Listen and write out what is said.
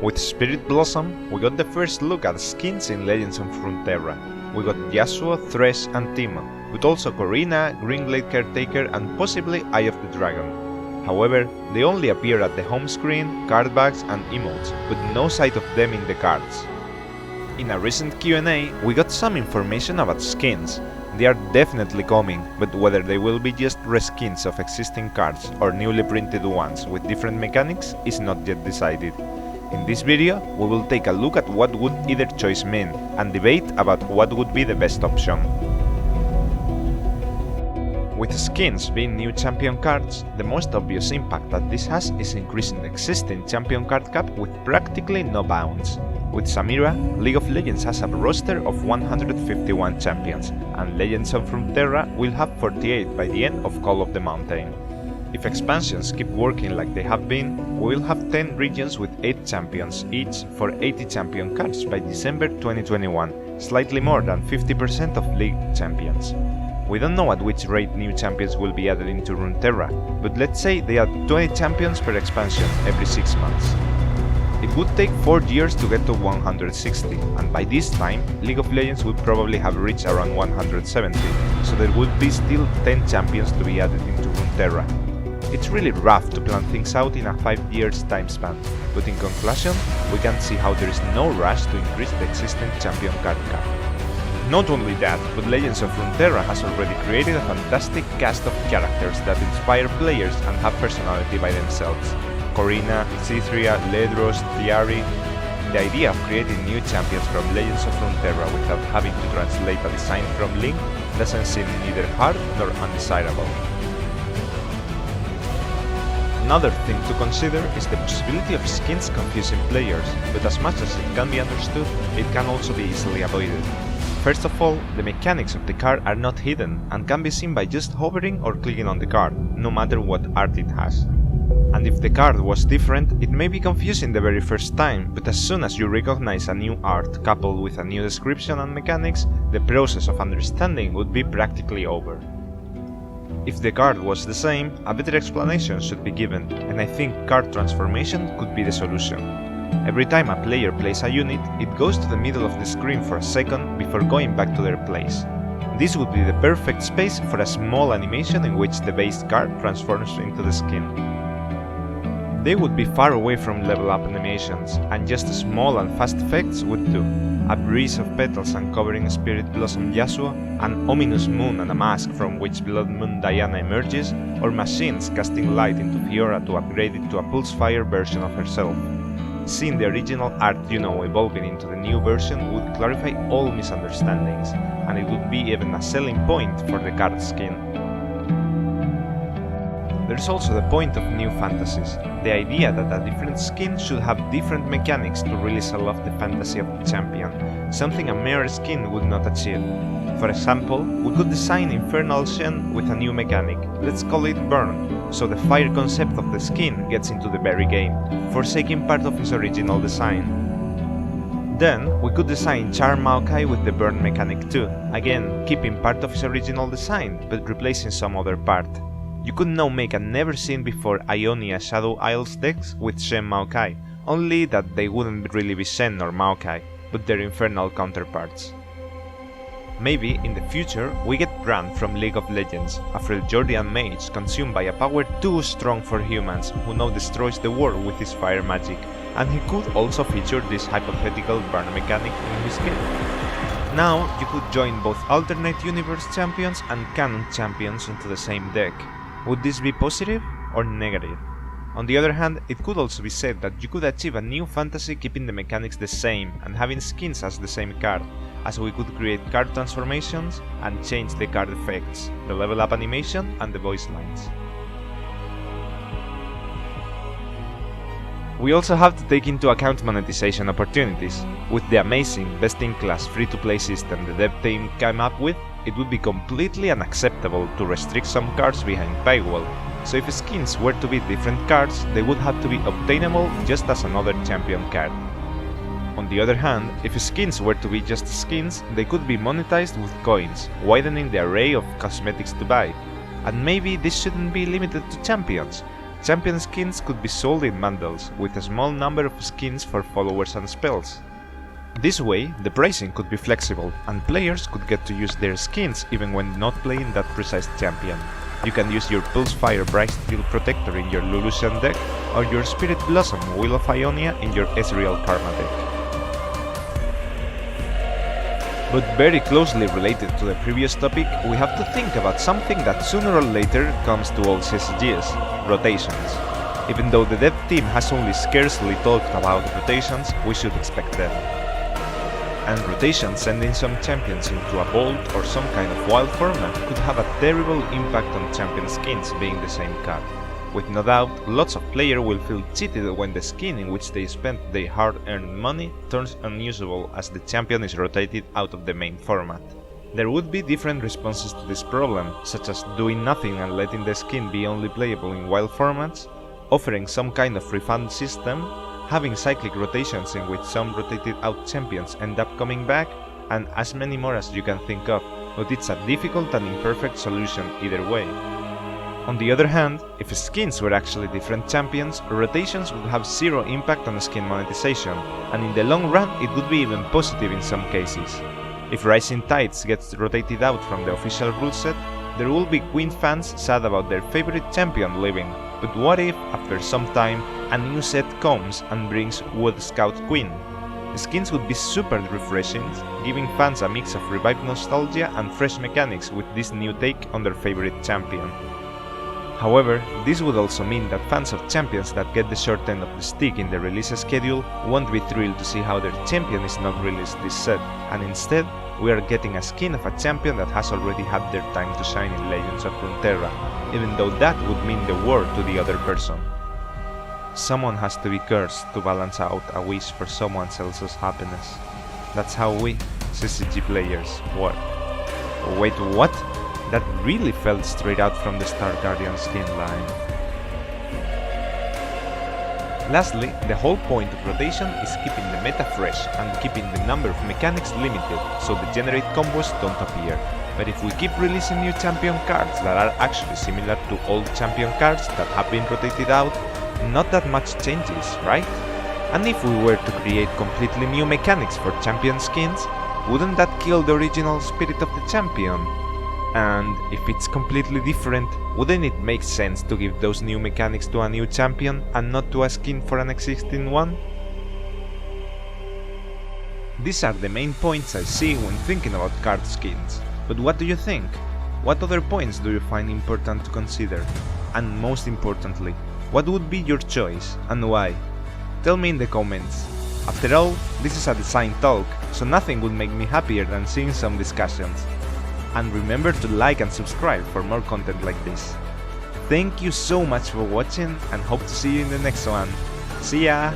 With Spirit Blossom, we got the first look at skins in Legends of Runeterra. We got Yasuo, Thresh and Teemo, but also Corina, Greenblade Caretaker and possibly Eye of the Dragon. However, they only appear at the home screen, card bags and emotes, with no sight of them in the cards. In a recent Q&A, we got some information about skins. They are definitely coming, but whether they will be just reskins of existing cards or newly printed ones with different mechanics is not yet decided. In this video, we will take a look at what would either choice mean, and debate about what would be the best option. With skins being new champion cards, the most obvious impact that this has is increasing the existing champion card cap with practically no bounds. With Samira, League of Legends has a roster of 151 champions, and Legends of Runeterra will have 48 by the end of Call of the Mountain. If expansions keep working like they have been, we will have 10 regions with 8 champions each for 80 champion cards by December 2021, slightly more than 50% of League champions. We don't know at which rate new champions will be added into Runeterra, but let's say they add 20 champions per expansion every 6 months. It would take 4 years to get to 160, and by this time, League of Legends would probably have reached around 170, so there would be still 10 champions to be added into Runeterra. It's really rough to plan things out in a 5 years time span, but in conclusion, we can see how there is no rush to increase the existing champion card cap. Not only that, but Legends of Runeterra has already created a fantastic cast of characters that inspire players and have personality by themselves. Corina, Cithria, Ledros, Ahri. The idea of creating new champions from Legends of Runeterra without having to translate a design from Link doesn't seem neither hard nor undesirable. Another thing to consider is the possibility of skins confusing players, but as much as it can be understood, it can also be easily avoided. First of all, the mechanics of the card are not hidden and can be seen by just hovering or clicking on the card, no matter what art it has. And if the card was different, it may be confusing the very first time, but as soon as you recognize a new art coupled with a new description and mechanics, the process of understanding would be practically over. If the card was the same, a better explanation should be given, and I think card transformation could be the solution. Every time a player plays a unit, it goes to the middle of the screen for a second before going back to their place. This would be the perfect space for a small animation in which the base card transforms into the skin. They would be far away from level up animations, and just small and fast effects would do. A breeze of petals uncovering Spirit Blossom Yasuo, an ominous moon and a mask from which Blood Moon Diana emerges, or machines casting light into Fiora to upgrade it to a pulsefire version of herself. Seeing the original art evolving into the new version would clarify all misunderstandings, and it would be even a selling point for the card skin. There's also the point of new fantasies, the idea that a different skin should have different mechanics to really sell off the fantasy of the champion, something a mere skin would not achieve. For example, we could design Infernal Jhin with a new mechanic, let's call it Burn, so the fire concept of the skin gets into the very game, forsaking part of its original design. Then, we could design Charm Maokai with the Burn mechanic too, again keeping part of its original design, but replacing some other part. You could now make a never seen before Ionia Shadow Isles decks with Shen Maokai, only that they wouldn't really be Shen or Maokai, but their infernal counterparts. Maybe in the future we get Brand from League of Legends, a Freljordian mage consumed by a power too strong for humans, who now destroys the world with his fire magic, and he could also feature this hypothetical burn mechanic in his game. Now you could join both alternate universe champions and canon champions into the same deck. Would this be positive or negative? On the other hand, it could also be said that you could achieve a new fantasy keeping the mechanics the same and having skins as the same card, as we could create card transformations and change the card effects, the level up animation and the voice lines. We also have to take into account monetization opportunities. With the amazing best-in-class free-to-play system the dev team came up with, it would be completely unacceptable to restrict some cards behind paywall, so if skins were to be different cards, they would have to be obtainable just as another champion card. On the other hand, if skins were to be just skins, they could be monetized with coins, widening the array of cosmetics to buy. And maybe this shouldn't be limited to champions. champion skins could be sold in bundles, with a small number of skins for followers and spells. This way, the pricing could be flexible, and players could get to use their skins even when not playing that precise champion. You can use your Pulsefire Brightsteel Protector in your Lulusian deck, or your Spirit Blossom Wheel of Ionia in your Ezreal Karma deck. But very closely related to the previous topic, we have to think about something that sooner or later comes to all CSGs: rotations. Even though the dev team has only scarcely talked about rotations, we should expect them. And rotations sending some champions into a bolt or some kind of wild format could have a terrible impact on champion skins being the same card. With no doubt, lots of players will feel cheated when the skin in which they spent their hard-earned money turns unusable as the champion is rotated out of the main format. There would be different responses to this problem, such as doing nothing and letting the skin be only playable in wild formats, offering some kind of refund system, having cyclic rotations in which some rotated out champions end up coming back, and as many more as you can think of, but it's a difficult and imperfect solution either way. On the other hand, if skins were actually different champions, rotations would have zero impact on skin monetization, and in the long run it would be even positive in some cases. If Rising Tides gets rotated out from the official rule set, there will be Queen fans sad about their favorite champion leaving, but what if, after some time, a new set comes and brings Wood Scout Queen? Skins would be super refreshing, giving fans a mix of revived nostalgia and fresh mechanics with this new take on their favorite champion. However, this would also mean that fans of champions that get the short end of the stick in the release schedule won't be thrilled to see how their champion is not released this set, and instead, we are getting a skin of a champion that has already had their time to shine in Legends of Runeterra, even though that would mean the world to the other person. Someone has to be cursed to balance out a wish for someone else's happiness. That's how we, CCG players, work. Wait, what? That really fell straight out from the Star Guardian skin line. Lastly, the whole point of rotation is keeping the meta fresh and keeping the number of mechanics limited so the generate combos don't appear. But if we keep releasing new champion cards that are actually similar to old champion cards that have been rotated out, not that much changes, right? And if we were to create completely new mechanics for champion skins, wouldn't that kill the original spirit of the champion? And if it's completely different, wouldn't it make sense to give those new mechanics to a new champion and not to a skin for an existing one? These are the main points I see when thinking about card skins. But what do you think? What other points do you find important to consider? And most importantly, what would be your choice and why? Tell me in the comments. After all, this is a design talk, so nothing would make me happier than seeing some discussions. And remember to like and subscribe for more content like this. Thank you so much for watching and hope to see you in the next one. See ya!